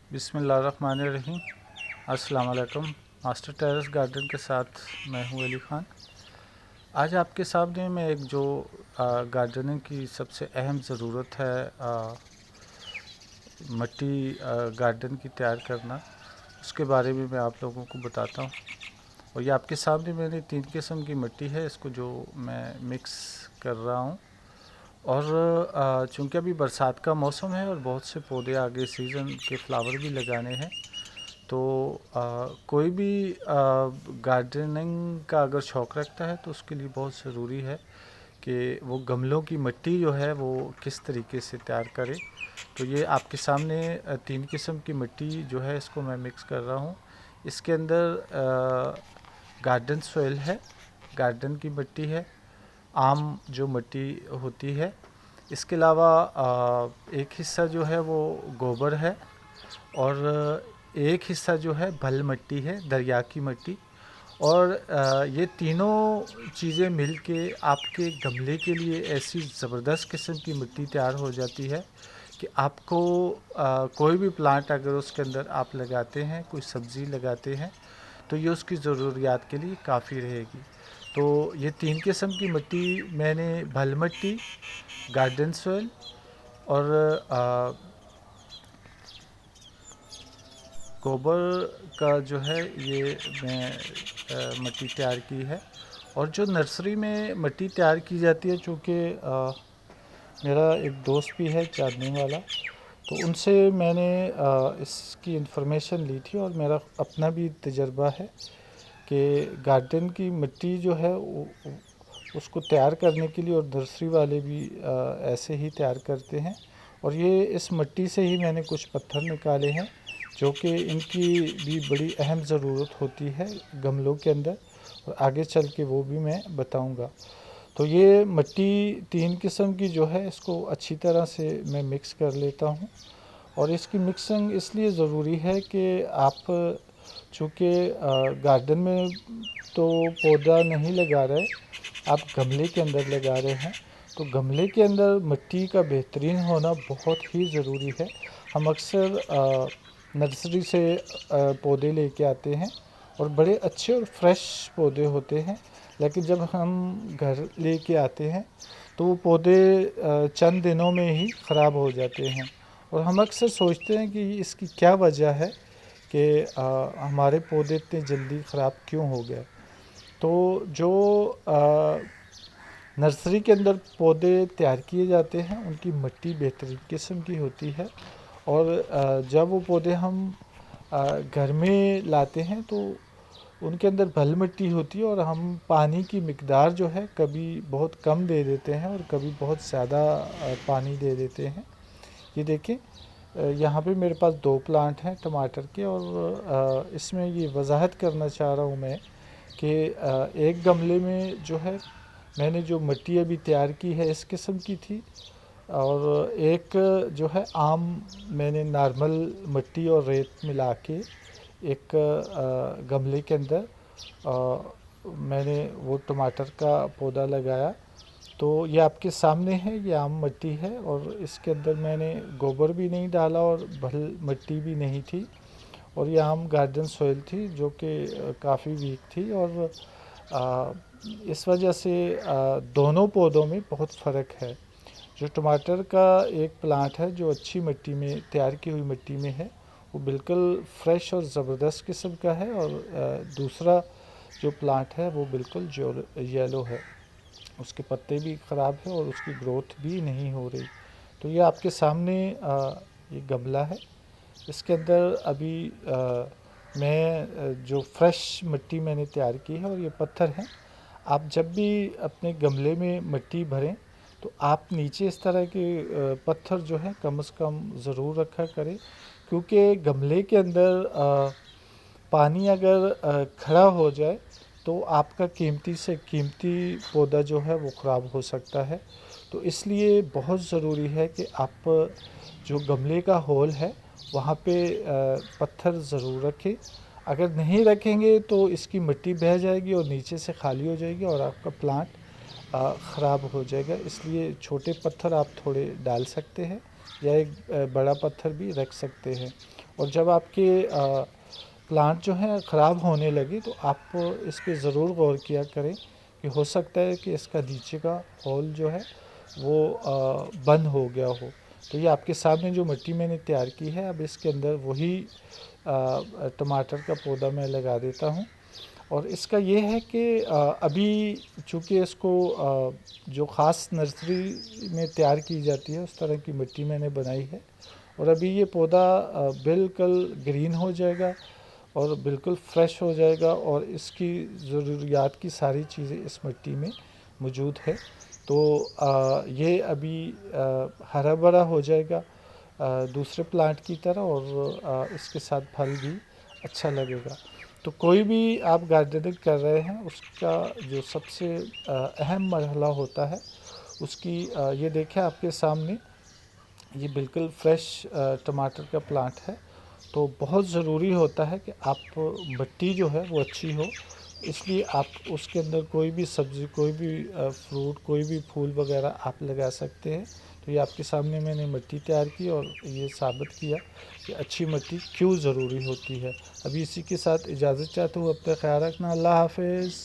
बिस्मिल्लाहिर्रहमानिर्रहीम। अस्सलाम वालेकुम। मास्टर टेरेस गार्डन के साथ मैं हूं अली ख़ान। आज आपके सामने मैं एक जो गार्डनिंग की सबसे अहम ज़रूरत है, मिट्टी गार्डन की तैयार करना, उसके बारे में मैं आप लोगों को बताता हूं। और ये आपके सामने मैंने 3 किस्म की मिट्टी है, इसको जो मैं मिक्स कर रहा हूं। और चूँकि अभी बरसात का मौसम है और बहुत से पौधे आगे सीज़न के फ्लावर भी लगाने हैं, तो कोई भी गार्डनिंग का अगर शौक़ रखता है तो उसके लिए बहुत ज़रूरी है कि वो गमलों की मिट्टी जो है वो किस तरीके से तैयार करे। तो ये आपके सामने 3 किस्म की मिट्टी जो है इसको मैं मिक्स कर रहा हूँ। इसके अंदर गार्डन सॉइल है, गार्डन की मिट्टी है, आम जो मिट्टी होती है। इसके अलावा एक हिस्सा जो है वो गोबर है और एक हिस्सा जो है भल मिट्टी है, दरिया की मिट्टी। और ये तीनों चीज़ें मिल के आपके गमले के लिए ऐसी ज़बरदस्त किस्म की मिट्टी तैयार हो जाती है कि आपको कोई भी प्लांट अगर उसके अंदर आप लगाते हैं, कोई सब्ज़ी लगाते हैं, तो ये उसकी ज़रूरियात के लिए काफ़ी रहेगी। तो ये 3 किस्म की मिट्टी मैंने भल मिट्टी, गार्डन सॉइल और गोबर का जो है ये मैं मिट्टी तैयार की है। और जो नर्सरी में मिट्टी तैयार की जाती है, चूँकि मेरा एक दोस्त भी है चाँदनी वाला, तो उनसे मैंने इसकी इन्फॉर्मेशन ली थी और मेरा अपना भी तजर्बा है कि गार्डन की मिट्टी जो है उसको तैयार करने के लिए, और नर्सरी वाले भी ऐसे ही तैयार करते हैं। और ये इस मिट्टी से ही मैंने कुछ पत्थर निकाले हैं जो कि इनकी भी बड़ी अहम ज़रूरत होती है गमलों के अंदर, और आगे चल के वो भी मैं बताऊंगा। तो ये मिट्टी 3 किस्म की जो है इसको अच्छी तरह से मैं मिक्स कर लेता हूँ। और इसकी मिक्सिंग इसलिए ज़रूरी है कि आप चूँकि गार्डन में तो पौधा नहीं लगा रहे, आप गमले के अंदर लगा रहे हैं, तो गमले के अंदर मिट्टी का बेहतरीन होना बहुत ही ज़रूरी है। हम अक्सर नर्सरी से पौधे लेके आते हैं और बड़े अच्छे और फ्रेश पौधे होते हैं, लेकिन जब हम घर लेके आते हैं तो वो पौधे चंद दिनों में ही ख़राब हो जाते हैं। और हम अक्सर सोचते हैं कि इसकी क्या वजह है कि हमारे पौधे इतने जल्दी ख़राब क्यों हो गए। तो जो नर्सरी के अंदर पौधे तैयार किए जाते हैं उनकी मिट्टी बेहतरीन किस्म की होती है। और जब वो पौधे हम घर में लाते हैं तो उनके अंदर भल मिट्टी होती है, और हम पानी की मिकदार जो है कभी बहुत कम दे देते हैं और कभी बहुत ज़्यादा पानी दे देते हैं। ये देखें, यहाँ पे मेरे पास 2 प्लांट हैं टमाटर के, और इसमें ये वजाहत करना चाह रहा हूँ मैं कि एक गमले में जो है मैंने जो मिट्टी अभी तैयार की है इस किस्म की थी, और एक जो है आम मैंने नॉर्मल मिट्टी और रेत मिला के एक गमले के अंदर मैंने वो टमाटर का पौधा लगाया। तो ये आपके सामने है, ये आम मिट्टी है और इसके अंदर मैंने गोबर भी नहीं डाला और भल मिट्टी भी नहीं थी, और ये आम गार्डन सॉइल थी जो कि काफ़ी वीक थी। और इस वजह से दोनों पौधों में बहुत फ़र्क है। जो टमाटर का एक प्लांट है जो अच्छी मिट्टी में तैयार की हुई मिट्टी में है, वो बिल्कुल फ्रेश और ज़बरदस्त किस्म का है, और दूसरा जो प्लांट है वो बिल्कुल जो येलो है, उसके पत्ते भी ख़राब है और उसकी ग्रोथ भी नहीं हो रही। तो ये आपके सामने ये गमला है, इसके अंदर अभी मैं जो फ्रेश मिट्टी मैंने तैयार की है, और ये पत्थर हैं। आप जब भी अपने गमले में मिट्टी भरें तो आप नीचे इस तरह के पत्थर जो है कम से कम ज़रूर रखा करें, क्योंकि गमले के अंदर पानी अगर खड़ा हो जाए तो आपका कीमती से कीमती पौधा जो है वो ख़राब हो सकता है। तो इसलिए बहुत ज़रूरी है कि आप जो गमले का होल है वहाँ पे पत्थर ज़रूर रखें। अगर नहीं रखेंगे तो इसकी मिट्टी बह जाएगी और नीचे से खाली हो जाएगी और आपका प्लांट ख़राब हो जाएगा। इसलिए छोटे पत्थर आप थोड़े डाल सकते हैं या एक बड़ा पत्थर भी रख सकते हैं। और जब आपके प्लांट जो है ख़राब होने लगे तो आप इस पे ज़रूर गौर किया करें कि हो सकता है कि इसका नीचे का होल जो है वो बंद हो गया हो। तो ये आपके सामने जो मिट्टी मैंने तैयार की है, अब इसके अंदर वही टमाटर का पौधा मैं लगा देता हूँ। और इसका ये है कि अभी चूँकि इसको जो ख़ास नर्सरी में तैयार की जाती है उस तरह की मिट्टी मैंने बनाई है, और अभी ये पौधा बिल्कुल ग्रीन हो जाएगा और बिल्कुल फ्रेश हो जाएगा और इसकी ज़रूरियात की सारी चीज़ें इस मिट्टी में मौजूद है। तो ये अभी हरा भरा हो जाएगा दूसरे प्लांट की तरह, और इसके साथ फल भी अच्छा लगेगा। तो कोई भी आप गार्डनिंग कर रहे हैं उसका जो सबसे अहम मरहला होता है उसकी ये देखें आपके सामने, ये बिल्कुल फ्रेश टमाटर का प्लांट है। तो बहुत ज़रूरी होता है कि आप मिट्टी जो है वो अच्छी हो, इसलिए आप उसके अंदर कोई भी सब्ज़ी, कोई भी फ्रूट, कोई भी फूल वगैरह आप लगा सकते हैं। तो ये आपके सामने मैंने मिट्टी तैयार की और ये साबित किया कि अच्छी मिट्टी क्यों ज़रूरी होती है। अभी इसी के साथ इजाज़त चाहता हूँ, अपना ख्याल रखना, अल्लाह हाफ़िज़।